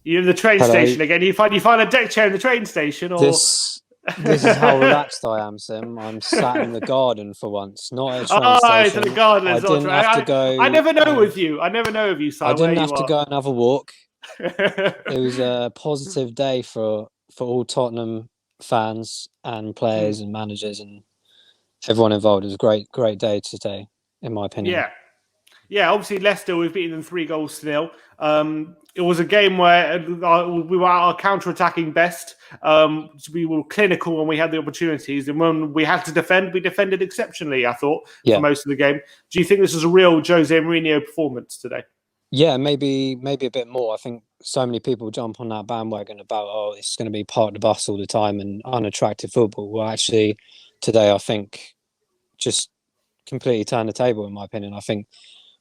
You're in the train Hello. station again. You find a deck chair in the train station, or This is how relaxed I am, Sim. I'm sat in the garden for once, not at a train oh, it's at the station. I gardeners, not didn't have to I go. never know with you. I never know with you, Si, I where didn't you have to are. go and have a walk. It was a positive day for all Tottenham fans and Hmm. players and managers and everyone involved. It was a great day today, in my opinion. Yeah, yeah. Obviously, Leicester, we've beaten them 3 goals to nil. It was a game where we were our counter-attacking best. We were clinical when we had the opportunities, and when we had to defend, we defended exceptionally. I thought for Yeah, most of the game. Do you think this was a real Jose Mourinho performance today? yeah, maybe a bit more. I think so many people jump on that bandwagon about it's going to be part of the bus all the time and unattractive football. Well, actually, today I think just completely turned the table in my opinion. I think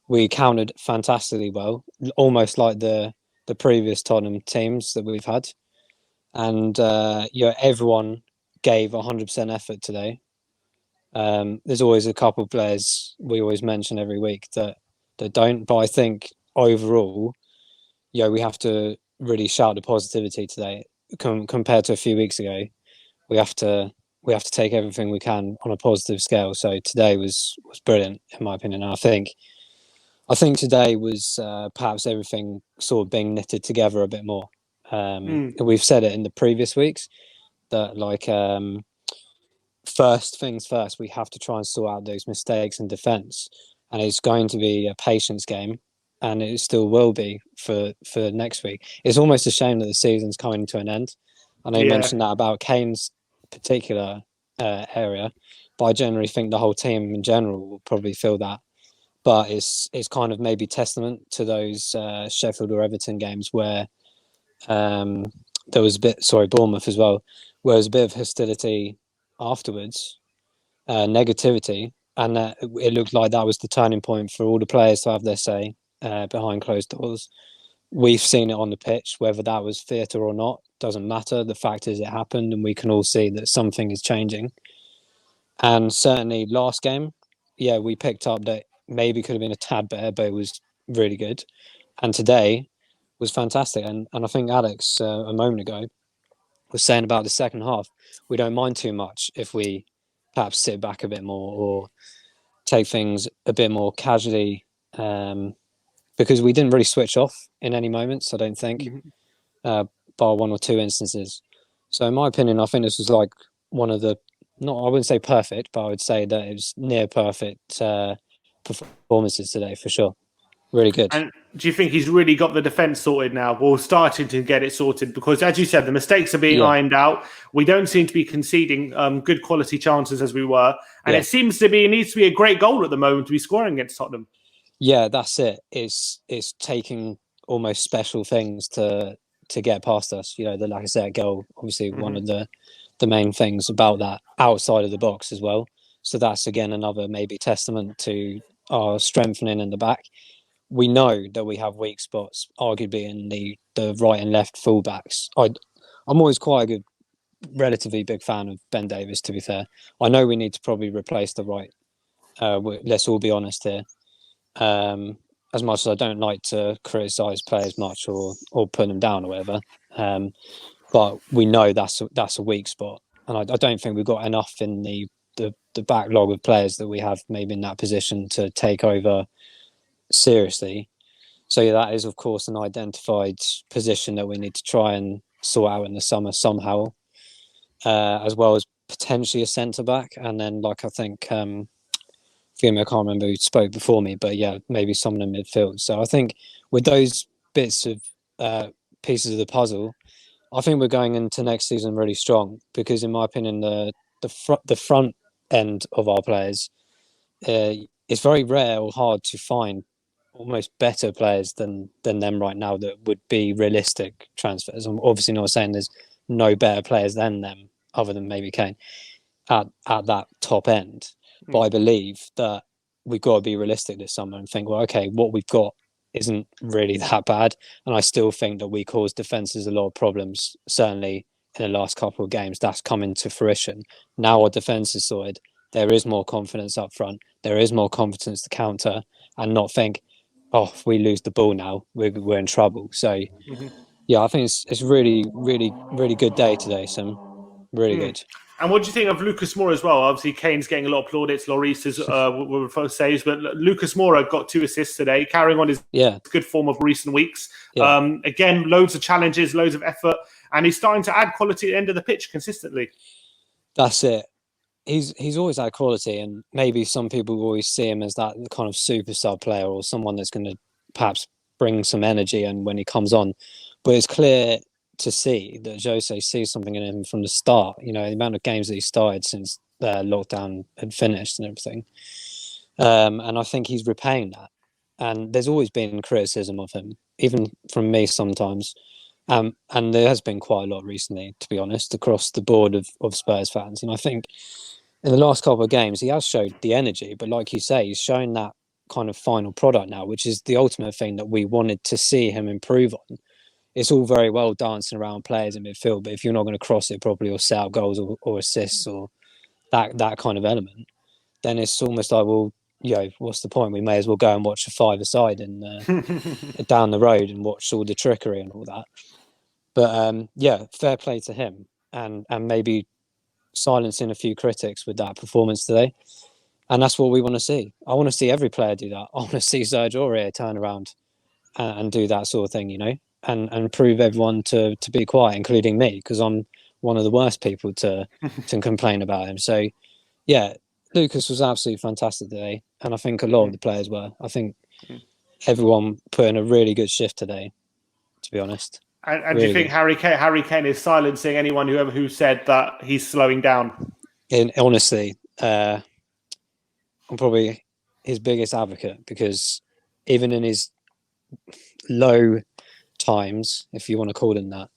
we countered fantastically well, almost like the previous Tottenham teams that we've had, and everyone gave 100% effort today. There's always a couple of players we always mention every week that don't, but I think overall, we have to really shout the positivity today compared to a few weeks ago. We have to we have to take everything we can on a positive scale. So today was brilliant in my opinion. I think today was perhaps everything sort of being knitted together a bit more. Hmm. We've said it in the previous weeks that first things first, we have to try and sort out those mistakes in defence, and it's going to be a patience game, and it still will be for next week. It's almost a shame that the season's coming to an end. I know you Yeah. mentioned that about Kane's particular area, but I generally think the whole team in general will probably feel that. But it's kind of maybe testament to those Sheffield or Everton games where um, there was a bit, sorry, Bournemouth as well, where there was a bit of hostility afterwards, negativity, and it looked like that was the turning point for all the players to have their say behind closed doors. We've seen it on the pitch, whether that was theatre or not, doesn't matter. The fact is, it happened, and we can all see that something is changing. And certainly, last game, yeah, we picked up that maybe could have been a tad better, but it was really good. And today was fantastic. And I think Alex a moment ago was saying about the second half, we don't mind too much if we perhaps sit back a bit more or take things a bit more casually, because we didn't really switch off in any moments, I don't think, Mhm. uh, bar one or two instances. So, in my opinion, I think this was like one of the, not, I wouldn't say perfect, but I would say that it was near perfect performances today for sure. Really good. And do you think he's really got the defence sorted now, or starting to get it sorted? Because, as you said, the mistakes are being Yeah, ironed out. We don't seem to be conceding good quality chances as we were, and yeah. it seems to be it needs to be a great goal at the moment to be scoring against Tottenham. Yeah, that's it. It's taking almost special things to get past us. The like I said, goal obviously one Hmm. of the main things about that outside of the box as well. So that's again another maybe testament to our strengthening in the back. We know that we have weak spots, arguably in the right and left fullbacks. I'm always quite a good, relatively big fan of Ben Davies. To be fair, I know we need to probably replace the right. Let's all be honest here. Um, as much as I don't like to criticise players much or put them down or whatever, um, but we know that's a weak spot, and I don't think we've got enough in the backlog of players that we have maybe in that position to take over seriously. So yeah, that is of course an identified position that we need to try and sort out in the summer somehow, as well as potentially a centre back, and then like I think forgive me, I can't remember who spoke before me, but yeah, maybe someone in midfield. So I think with those bits of uh, pieces of the puzzle, I think we're going into next season really strong because, in my opinion, the front end of our players, uh, it's very rare or hard to find almost better players than them right now that would be realistic transfers. I'm obviously not saying there's no better players than them, other than maybe Kane at that top end. But I believe that we've got to be realistic this summer and think, well, okay, what we've got isn't really that bad. And I still think that we caused defences a lot of problems, certainly in the last couple of games. That's coming to fruition. Now our defence is sorted. There is more confidence up front. There is more confidence to counter and not think, oh, if we lose the ball now, we're in trouble. So Hmm. Yeah, I think it's really, really, really good day today, Sim. Really Mm. good. And what do you think of Lucas Moura as well? Obviously, Kane's getting a lot of plaudits. Lloris is were first saves, but Lucas Moura got 2 assists today, carrying on his Yeah, good form of recent weeks. yeah, Again, loads of challenges, loads of effort, and he's starting to add quality at the end of the pitch consistently. that's it. He's always had quality, and maybe some people always see him as that kind of superstar player or someone that's going to perhaps bring some energy and when he comes on. But it's clear to see that Jose sees something in him from the start. You know, the amount of games that he started since the lockdown had finished and everything. And I think he's repaying that. And there's always been criticism of him, even from me sometimes. And there has been quite a lot recently, to be honest, across the board of Spurs fans. And I think in the last couple of games, he has showed the energy. But like you say, he's shown that kind of final product now, which is the ultimate thing that we wanted to see him improve on. It's all very well dancing around players in midfield, but if you're not going to cross it properly or set up goals or assists or that kind of element, then it's almost like, well, what's the point? We may as well go and watch a five-a-side and down the road and watch all the trickery and all that. But yeah, fair play to him, and maybe silencing a few critics with that performance today. And that's what we want to see. I want to see every player do that. I want to see Serge Aurier turn around and do that sort of thing, and prove everyone to be quiet, including me, because I'm one of the worst people to complain about him. So yeah, Lucas was absolutely fantastic today, and I think a lot of the players were. I think everyone put in a really good shift today, to be honest. And do you Really think good. Harry Kane is silencing anyone who said that he's slowing down? Honestly, I'm probably his biggest advocate because even in his low times, if you want to call them that,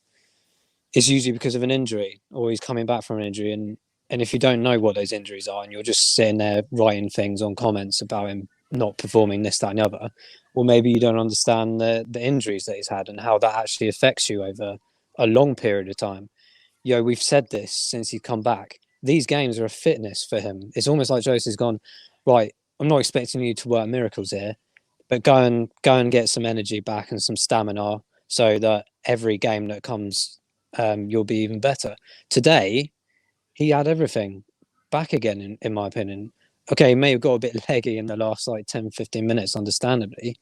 it's usually because of an injury or he's coming back from an injury. And if you don't know what those injuries are and you're just sitting there writing things on comments about him not performing this, that, and the other, well, maybe you don't understand the injuries that he's had and how that actually affects you over a long period of time. We've said this since he's come back. These games are a fitness for him. It's almost like Jose's gone, right, I'm not expecting you to work miracles here, but go and get some energy back and some stamina so that every game that comes, you'll be even better. Today, he had everything back again, in my opinion. Okay, he may have got a bit leggy in the last like 10, 15 minutes, understandably,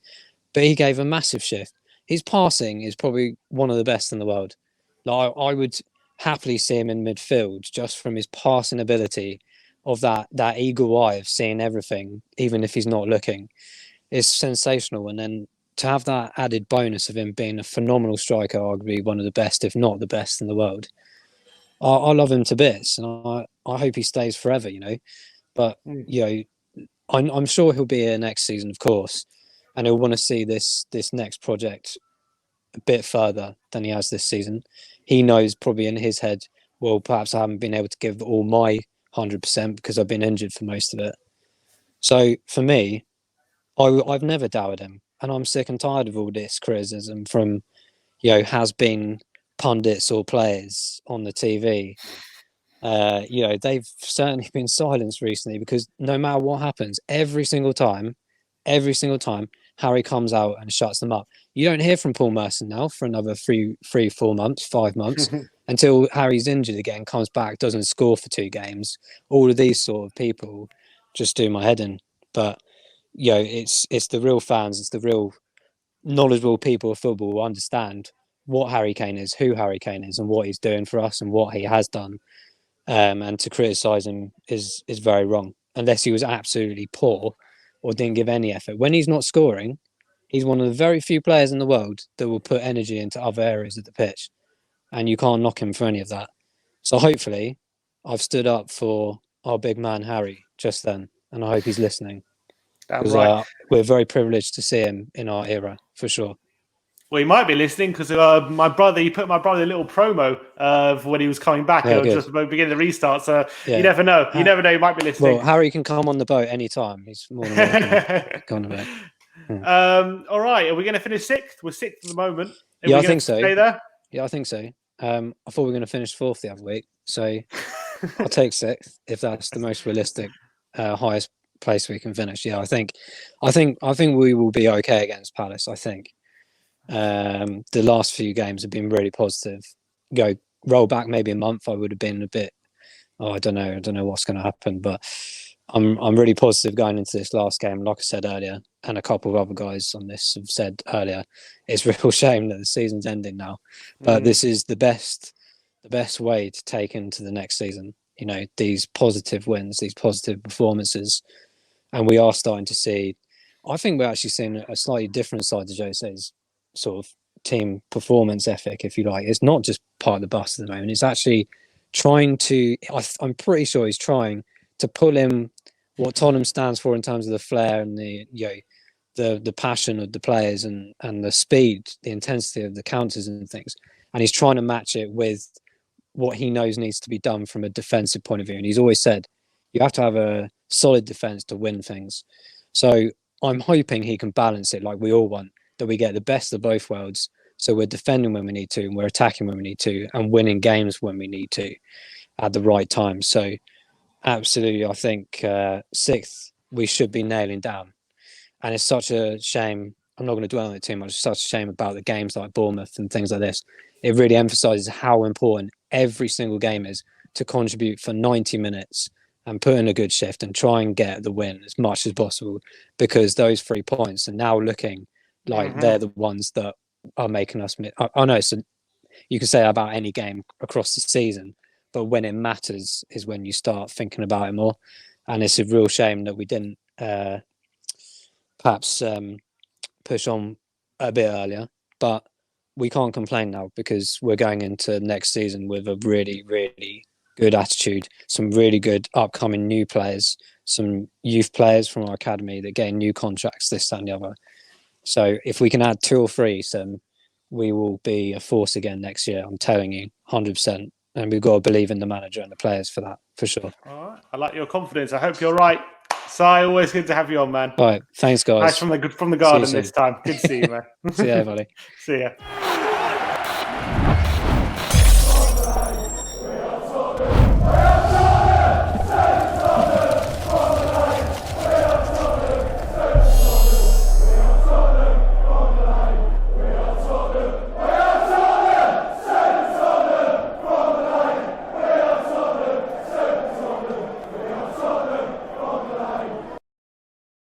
but he gave a massive shift. His passing is probably one of the best in the world. Like I would happily see him in midfield just from his passing ability of that eagle eye of seeing everything, even if he's not looking. It's sensational. And then to have that added bonus of him being a phenomenal striker, arguably one of the best, if not the best in the world. I love him to bits, and I hope he stays forever. But I'm sure he'll be here next season, of course, and he'll want to see this next project a bit further than he has this season. He knows probably in his head, well, perhaps I haven't been able to give all my 100% because I've been injured for most of it. So for me, I've never doubted him, and I'm sick and tired of all this criticism from has been pundits or players on the TV. They've certainly been silenced recently because no matter what happens, every single time, Harry comes out and shuts them up. You don't hear from Paul Merson now for another 4 months, 5 months, until Harry's injured again, comes back, doesn't score for 2 games. All of these sort of people just do my head in. But it's the real fans, it's the real knowledgeable people of football who understand what Harry Kane is, who Harry Kane is, and what he's doing for us and what he has done. And to criticise him is very wrong, unless he was absolutely poor or didn't give any effort. When he's not scoring, he's one of the very few players in the world that will put energy into other areas of the pitch, and you can't knock him for any of that. So hopefully, I've stood up for our big man Harry just then, and I hope he's listening Damn because right. we're very privileged to see him in our era for sure. Well, he might be listening because he put my brother a little promo for when he was coming back. Yeah, It was good. just about beginning the restart. So you Yeah. never know. You never know. He might be Well, listening. Harry can come on the boat anytime. He's more than welcome. Come on the boat. Yeah. All right. Are we going to finish sixth? We're sixth at the moment. Are Yeah, we I going think to so. stay there? Yeah, I think so. I thought we were going to finish fourth the other week, so I'll take sixth if that's the most realistic, highest place we can finish. Yeah, I think we will be okay against Palace. I think. The last few games have been really positive. Roll back maybe a month, I would have been a bit, I don't know what's going to happen, but I'm really positive going into this last game. Like I said earlier, and a couple of other guys on this have said earlier, it's a real shame that the season's ending now, but this is the best way to take into the next season. You know, these positive wins, these positive performances, and we are starting to see. I think we're actually seeing a slightly different side to Jose's sort of team performance ethic, if you like. It's not just part of the bus at the moment. It's actually trying to. I'm pretty sure he's trying to pull in what Tottenham stands for in terms of the flair and the passion of the players and the speed, the intensity of the counters and things. And he's trying to match it with what he knows needs to be done from a defensive point of view. And he's always said, you have to have a solid defense to win things. So I'm hoping he can balance it like we all want, that we get the best of both worlds. So we're defending when we need to, and we're attacking when we need to, and winning games when we need to at the right time. So absolutely, I think sixth, we should be nailing down. And it's such a shame. I'm not going to dwell on it too much. It's such a shame about the games like Bournemouth and things like this. It really emphasises how important every single game is to contribute for 90 minutes and put in a good shift and try and get the win as much as possible, because those 3 points are now looking like they're the ones that are making us. I know you can say that about any game across the season, but when it matters is when you start thinking about it more. And it's a real shame that we didn't perhaps push on a bit earlier, but we can't complain now because we're going into next season with a really, really good attitude, some really good upcoming new players, some youth players from our academy that gain new contracts, this, that and the other. So if we can add 2 or 3, we will be a force again next year. I'm telling you, 100%. And we've got to believe in the manager and the players for that, for sure. All right. I like your confidence. I hope you're right. Si, always good to have you on, man. All right. Thanks, guys. Nice from the garden this time. Good to see you, man. See you, buddy. See ya.